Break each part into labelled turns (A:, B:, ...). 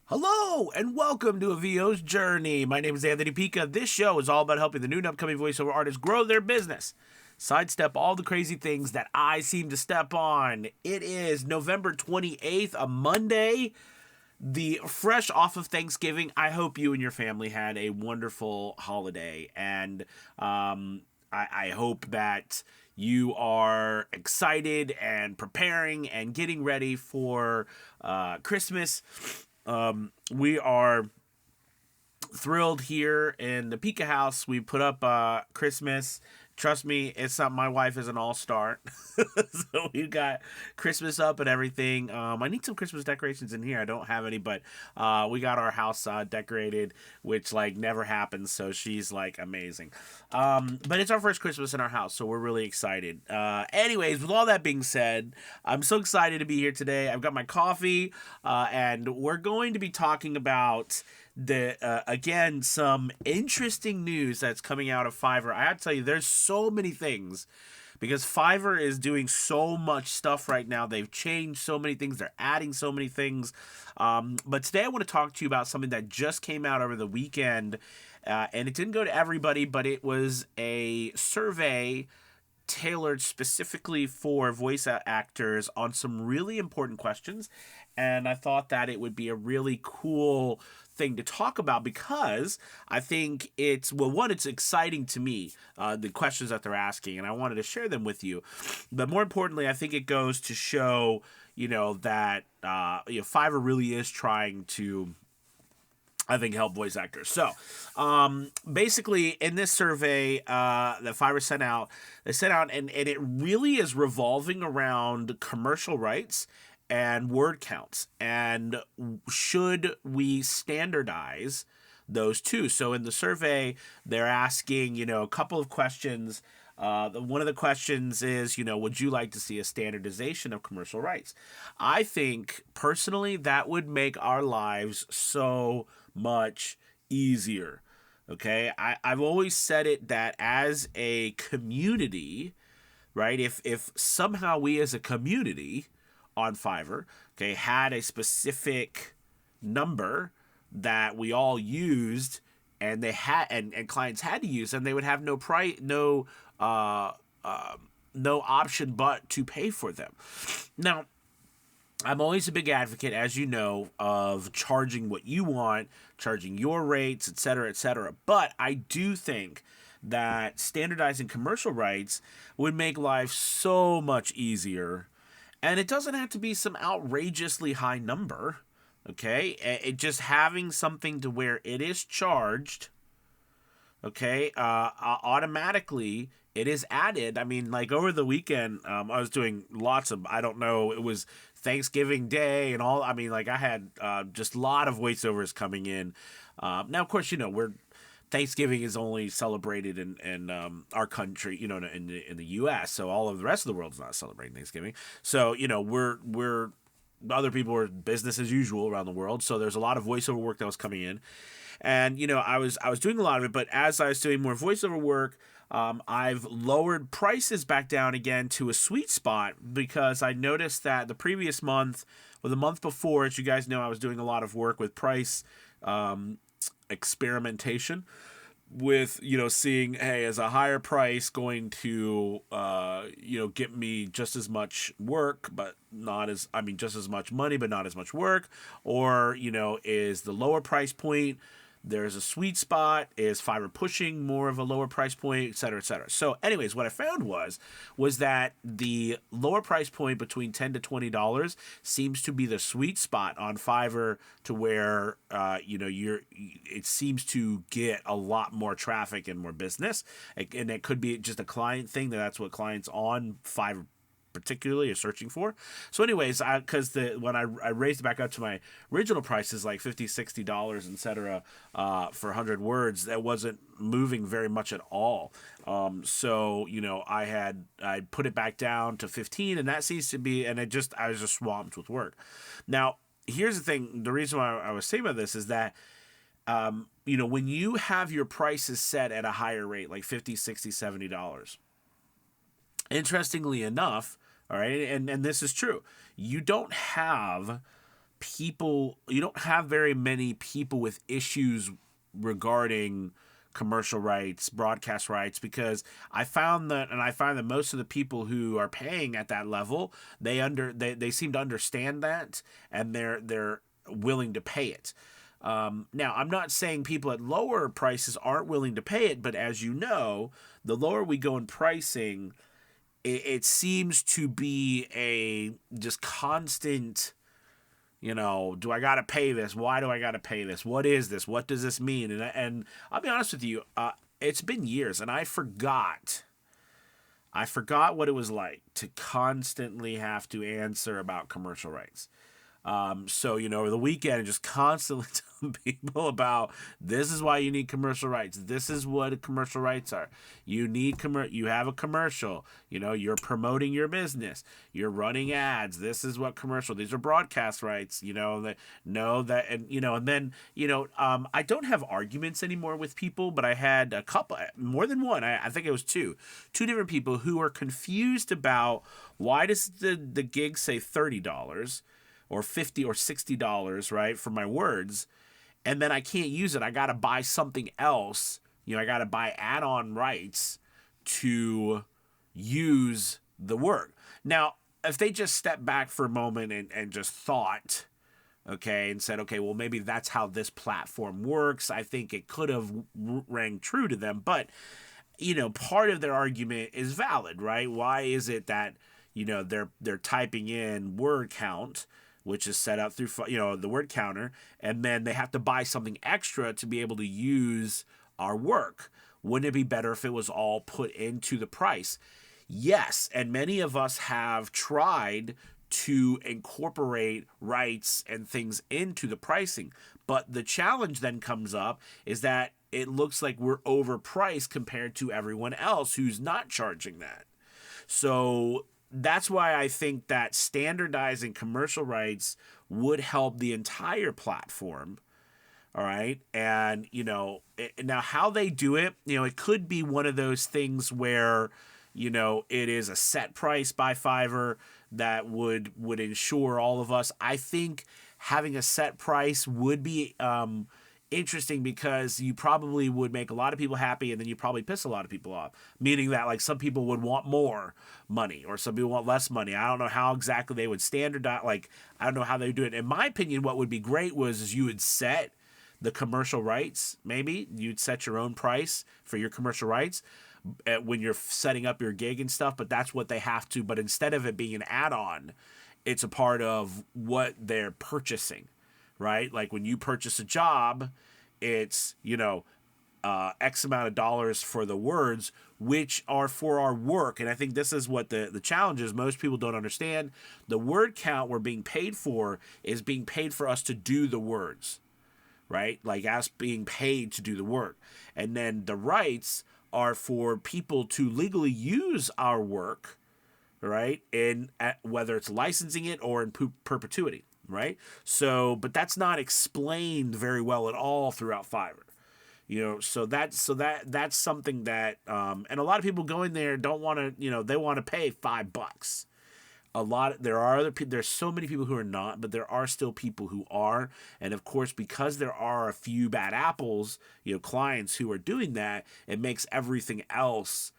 A: Hello and welcome to a VO's Journey. My name is Anthony Pica. This show is all about helping the new and upcoming voiceover artists grow their business, sidestep all the crazy things that I seem to step on. It is November 28th, a Monday, the fresh off of Thanksgiving. I hope you and your family had a wonderful holiday, and I hope that you are excited and preparing and getting ready for Christmas. We are thrilled here in the Pika house. We put up Christmas. Trust me, it's something. My wife is an all-star. So we got Christmas up and everything. I need some Christmas decorations in here. I don't have any, but we got our house decorated, which like never happens. So she's like amazing. But it's our first Christmas in our house, so we're really excited. Anyways, with all that being said, I'm so excited to be here today. I've got my coffee, and we're going to be talking about again, some interesting news that's coming out of Fiverr. I have to tell you, there's so many things because Fiverr is doing so much stuff right now. They've changed so many things. They're adding so many things. But today I want to talk to you about something that just came out over the weekend. And it didn't go to everybody, but it was a survey tailored specifically for voice actors on some really important questions. And I thought that it would be a really cool thing to talk about because I think it's, well, one, it's exciting to me, the questions that they're asking, and I wanted to share them with you. But more importantly, I think it goes to show, that, Fiverr really is trying to, I think, help voice actors. So, basically, in this survey that Fiverr sent out, and it really is revolving around commercial rights and word counts. And should we standardize those two? So in the survey, they're asking, a couple of questions. One of the questions is, would you like to see a standardization of commercial rights? I think, personally, that would make our lives so much easier. Okay? I've always said it that as a community, right, if somehow we as a community on Fiverr, okay, had a specific number that we all used and they had and clients had to use, and they would have no option but to pay for them. Now, I'm always a big advocate, as you know, of charging what you want, charging your rates, et cetera, et cetera. But I do think that standardizing commercial rights would make life so much easier. And it doesn't have to be some outrageously high number, okay? It just having something to where it is charged, okay, automatically it is added. I mean, like over the weekend, I was doing lots of, I don't know, it was Thanksgiving Day and all. I mean, like I had just a lot of voiceovers coming in. Now, of course, Thanksgiving is only celebrated in our country, in the U.S. So all of the rest of the world is not celebrating Thanksgiving. So we're other people are business as usual around the world. So there's a lot of voiceover work that was coming in, and I was doing a lot of it. But as I was doing more voiceover work, I've lowered prices back down again to a sweet spot because I noticed that the previous month or the month before, as you guys know, I was doing a lot of work with price experimentation with seeing, hey, is a higher price going to get me just as much work but not as just as much money but not as much work, or is the lower price point, there's a sweet spot, is Fiverr pushing more of a lower price point, et cetera, et cetera. So anyways, what I found was that the lower price point between $10 to $20 seems to be the sweet spot on Fiverr, to where it seems to get a lot more traffic and more business. And it could be just a client thing, that's what clients on Fiverr particularly are searching for. So anyways, because when I raised it back up to my original prices, like $50, $60, etc., for 100 words, that wasn't moving very much at all. So I put it back down to 15, and that seems to be, and I was just swamped with work. Now, here's the thing: the reason why I was saying about this is that when you have your prices set at a higher rate, like $50, $60, $70, interestingly enough, all right, and this is true, you don't have you don't have very many people with issues regarding commercial rights, broadcast rights, because I find that most of the people who are paying at that level, they seem to understand that, and they're willing to pay it. Now, I'm not saying people at lower prices aren't willing to pay it, but as you know, the lower we go in pricing, it seems to be a just constant, do I got to pay this? Why do I got to pay this? What is this? What does this mean? And I'll be honest with you, it's been years, and I forgot what it was like to constantly have to answer about commercial rights. So, over the weekend, just constantly telling people about this is why you need commercial rights. This is what commercial rights are. You have a commercial, you're promoting your business. You're running ads. This is what these are broadcast rights, that know that, and then, I don't have arguments anymore with people, but I had a couple, more than one. I think it was two different people who are confused about why does the gig say $30 or $50 or $60, right, for my words, and then I can't use it. I got to buy something else. I got to buy add-on rights to use the work. Now, if they just stepped back for a moment and just thought, okay, and said, okay, well, maybe that's how this platform works, I think it could have rang true to them. But, part of their argument is valid, right? Why is it that, they're typing in word count, which is set up through, the word counter, and then they have to buy something extra to be able to use our work. Wouldn't it be better if it was all put into the price? Yes, and many of us have tried to incorporate rights and things into the pricing, but the challenge then comes up is that it looks like we're overpriced compared to everyone else who's not charging that. So that's why I think that standardizing commercial rights would help the entire platform. All right. And, now how they do it, it could be one of those things where, it is a set price by Fiverr that would ensure all of us. I think having a set price would be interesting because you probably would make a lot of people happy and then you probably piss a lot of people off, meaning that like some people would want more money or some people want less money. I don't know how exactly they would standardize, I don't know how they would do it. In my opinion, what would be great is you would set the commercial rights. Maybe you'd set your own price for your commercial rights when you're setting up your gig and stuff, but that's what they have to. But instead of it being an add-on, it's a part of what they're purchasing. Right? Like when you purchase a job, it's, X amount of dollars for the words, which are for our work. And I think this is what the challenge is. Most people don't understand. The word count we're being paid for is being paid for us to do the words, right? Like us being paid to do the work. And then the rights are for people to legally use our work, right? Whether it's licensing it or in perpetuity. Right. So, but that's not explained very well at all throughout Fiverr. So that's something that, and a lot of people going there don't want to, they want to pay $5. There are other people, there's so many people who are not, but there are still people who are. And of course, because there are a few bad apples, clients who are doing that, it makes everything else,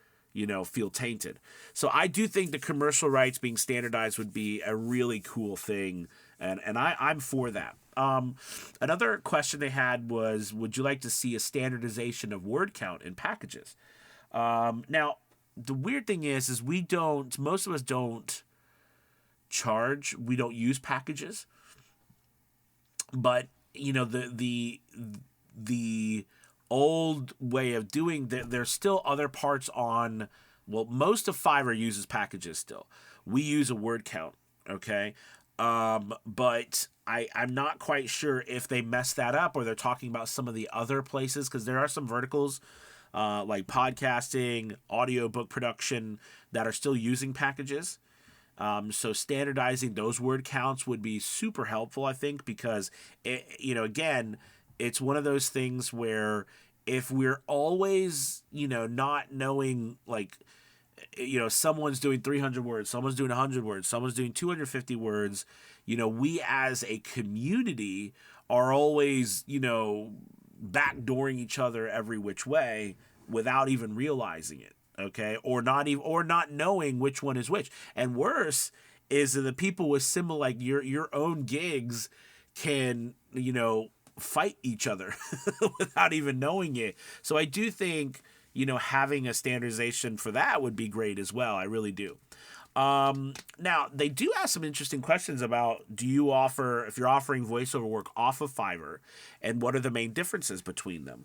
A: feel tainted. So I do think the commercial rights being standardized would be a really cool thing. And I'm for that. Another question they had was, would you like to see a standardization of word count in packages? Now, the weird thing is most of us don't charge. We don't use packages. But, the old way of doing that, there's still other parts on, most of Fiverr uses packages still. We use a word count, okay? But I'm not quite sure if they messed that up or they're talking about some of the other places, because there are some verticals like podcasting, audiobook production that are still using packages. So standardizing those word counts would be super helpful, I think, because, again, it's one of those things where if we're always, not knowing, someone's doing 300 words, someone's doing 100 words, someone's doing 250 words. We as a community are always, backdooring each other every which way without even realizing it. Okay. Or not knowing which one is which. And worse is that the people with similar, like your own gigs can, fight each other without even knowing it. So I do think, having a standardization for that would be great as well. I really do. Now, they do ask some interesting questions about, if you're offering voiceover work off of Fiverr, and what are the main differences between them?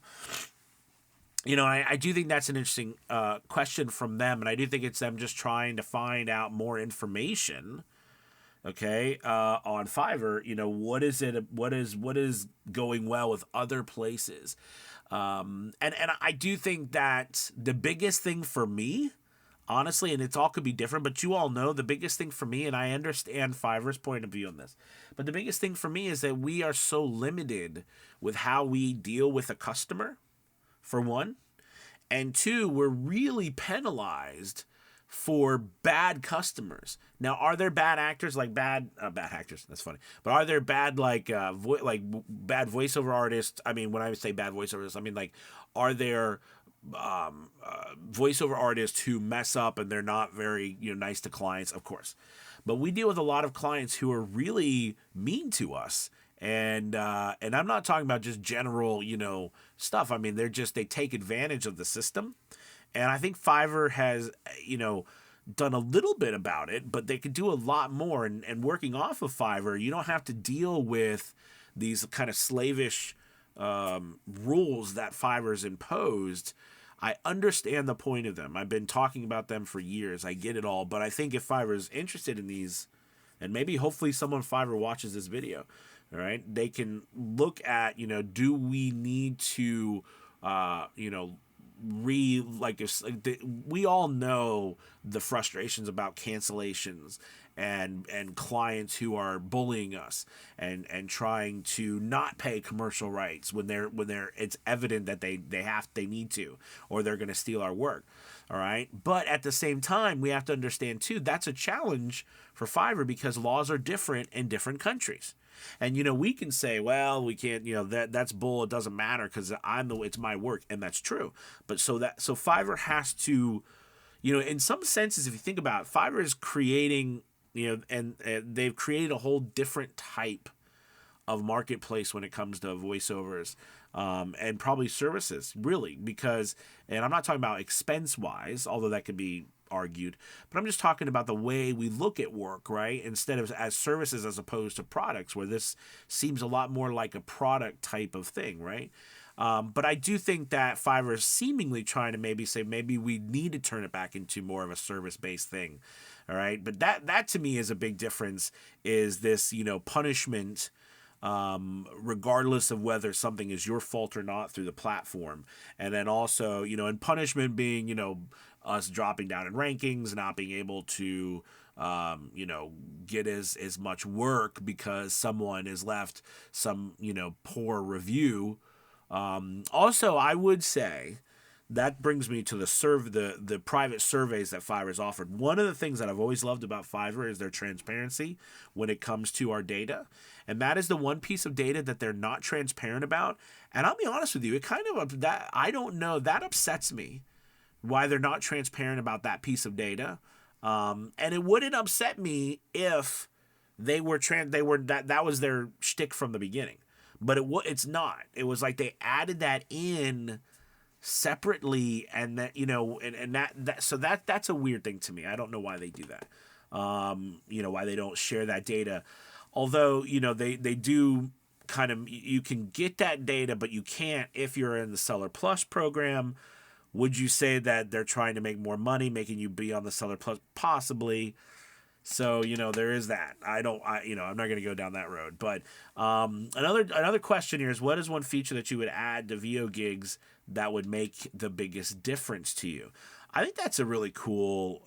A: I do think that's an interesting question from them, and I do think it's them just trying to find out more information. Okay, on Fiverr, what is going well with other places, and I do think that the biggest thing for me, honestly, and it's all could be different, but you all know the biggest thing for me, and I understand Fiverr's point of view on this, but the biggest thing for me is that we are so limited with how we deal with a customer, for one, and two, we're really penalized for bad customers. Now, are there bad actors, like bad actors? That's funny. But are there bad bad voiceover artists? I mean, when I say bad voiceover artists, I mean, like, are there voiceover artists who mess up and they're not very nice to clients? Of course, but we deal with a lot of clients who are really mean to us. And I'm not talking about just general stuff. I mean, they take advantage of the system. And I think Fiverr has, done a little bit about it, but they could do a lot more. And working off of Fiverr, you don't have to deal with these kind of slavish rules that Fiverr's imposed. I understand the point of them. I've been talking about them for years. I get it all. But I think if Fiverr's interested in these, and maybe hopefully someone on Fiverr watches this video, all right, they can look at, do we need to, we all know the frustrations about cancellations and clients who are bullying us and trying to not pay commercial rights when it's evident that they need to, or they're going to steal our work. All right. But at the same time, we have to understand too, that's a challenge for Fiverr because laws are different in different countries. And, we can say, well, we can't, that's bull. It doesn't matter because it's my work. And that's true. But so Fiverr has to, in some senses, if you think about it, Fiverr is creating, and they've created a whole different type of marketplace when it comes to voiceovers, and probably services, really, because, and I'm not talking about expense wise, although that could be argued, but I'm just talking about the way we look at work, right? Instead of as services as opposed to products, where this seems a lot more like a product type of thing, right? But I do think that Fiverr is seemingly trying to maybe we need to turn it back into more of a service-based thing, all right? But that to me is a big difference, is this, punishment, regardless of whether something is your fault or not through the platform. And then also, and punishment being, us dropping down in rankings, not being able to, get as much work because someone has left some, poor review. Also, I would say that brings me to the private surveys that Fiverr's offered. One of the things that I've always loved about Fiverr is their transparency when it comes to our data. And that is the one piece of data that they're not transparent about. And I'll be honest with you, I don't know, that upsets me, why they're not transparent about that piece of data. And it wouldn't upset me if that was their shtick from the beginning. But it's not. It was like they added that in separately, and that, that's a weird thing to me. I don't know why they do that. Why they don't share that data. Although, they do kind of, you can get that data, but you can't if you're in the Seller Plus program. Would you say that they're trying to make more money, making you be on the Seller Plus? Possibly. So, there is that. I'm not going to go down that road. But another question here is, what is one feature that you would add to VO gigs that would make the biggest difference to you? I think that's a really cool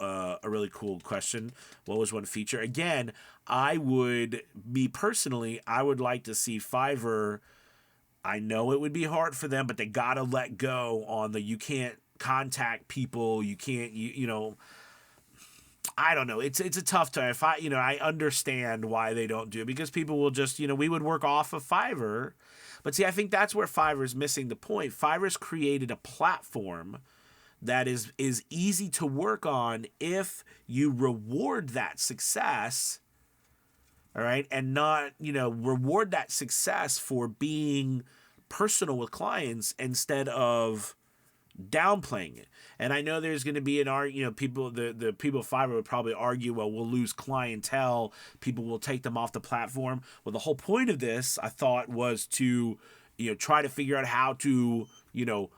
A: question. What was one feature? Again, I would like to see Fiverr. I know it would be hard for them, but they got to let go on you can't contact people. You can't, you know, I don't know. It's a tough time. If I, you know, I understand why they don't do it, because people will just, you know, we would work off of Fiverr. But see, I think that's where Fiverr's missing the point. Fiverr's created a platform that is easy to work on if you reward that success, all right, and not, you know, reward that success for being personal with clients instead of downplaying it. And I know there's going to be you know, people, the people of Fiverr would probably argue, well, we'll lose clientele, people will take them off the platform. Well, the whole point of this, I thought, was to, you know, try to figure out how to, you know,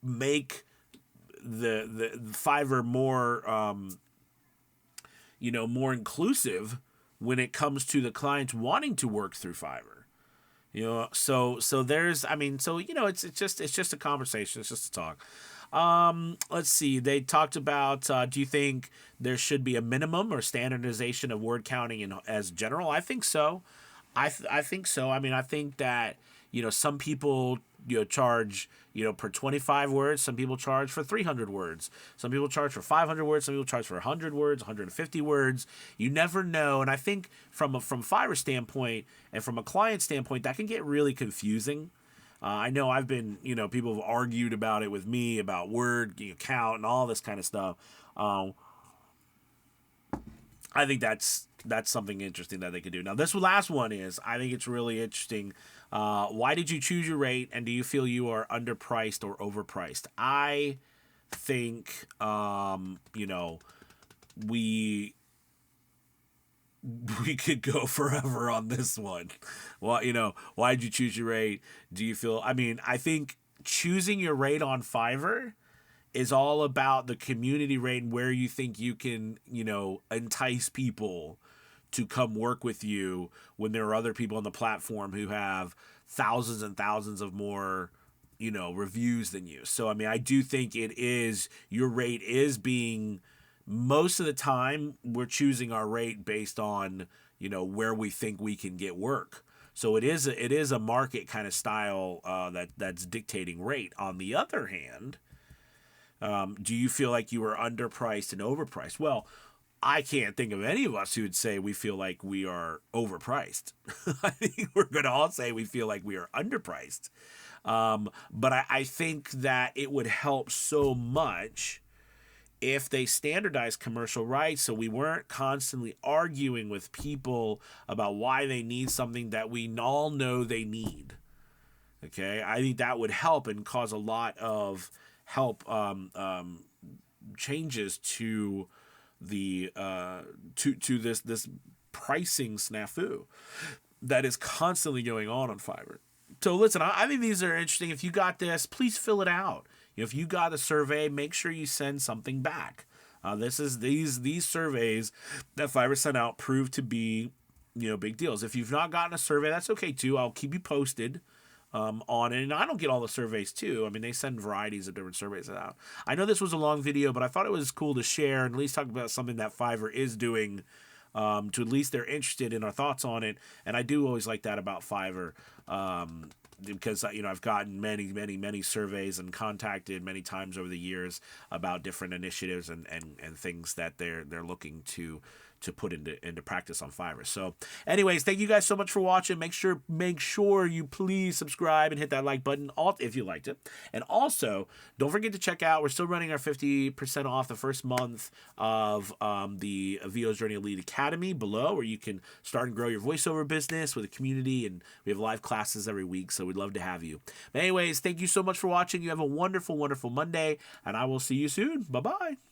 A: make the Fiverr more, you know, more inclusive when it comes to the clients wanting to work through Fiverr. You know, so there's, I mean, so, you know, it's just a conversation. It's just a talk. Let's see. They talked about, do you think there should be a minimum or standardization of word counting as general? I think so. I think so. I mean, I think that, you know, some people, you know, charge, you know, per 25 words. Some people charge for 300 words. Some people charge for 500 words. Some people charge for 100 words, 150 words. You never know. And I think from Fiverr standpoint and from a client standpoint, that can get really confusing. I know I've been, you know, people have argued about it with me about word count and all this kind of stuff. I think that's something interesting that they could do. Now, this last one is, I think it's really interesting. Why did you choose your rate, and do you feel you are underpriced or overpriced? I think, you know, we could go forever on this one. Well, you know, why did you choose your rate? Do you feel, I mean, I think choosing your rate on Fiverr is all about the community rate and where you think you can, you know, entice people to come work with you when there are other people on the platform who have thousands and thousands of more, you know, reviews than you. So, I mean, I do think your rate is being, most of the time, we're choosing our rate based on, you know, where we think we can get work. So it is a market kind of style that's dictating rate. On the other hand, do you feel like you are underpriced and overpriced? Well, I can't think of any of us who would say we feel like we are overpriced. I think we're going to all say we feel like we are underpriced. But I think that it would help so much if they standardize commercial rights, so we weren't constantly arguing with people about why they need something that we all know they need. Okay, I think that would help and cause a lot of changes to the to this pricing snafu that is constantly going on Fiverr. So listen, I think these are interesting. If you got this, please fill it out. If you got a survey, make sure you send something back. These surveys that Fiverr sent out prove to be, you know, big deals. If you've not gotten a survey, that's okay too. I'll keep you posted on it. And I don't get all the surveys too. I mean, they send varieties of different surveys out. I know this was a long video, but I thought it was cool to share and at least talk about something that Fiverr is doing. To at least they're interested in our thoughts on it. And I do always like that about Fiverr. Because, you know, I've gotten many surveys and contacted many times over the years about different initiatives and things that they're looking to put into practice on Fiverr. So anyways, thank you guys so much for watching. Make sure you please subscribe and hit that like button if you liked it. And also, don't forget to check out, we're still running our 50% off the first month of the VO's Journey Elite Academy below, where you can start and grow your voiceover business with a community, and we have live classes every week, so we'd love to have you. But anyways, thank you so much for watching. You have a wonderful Monday, and I will see you soon. Bye-bye.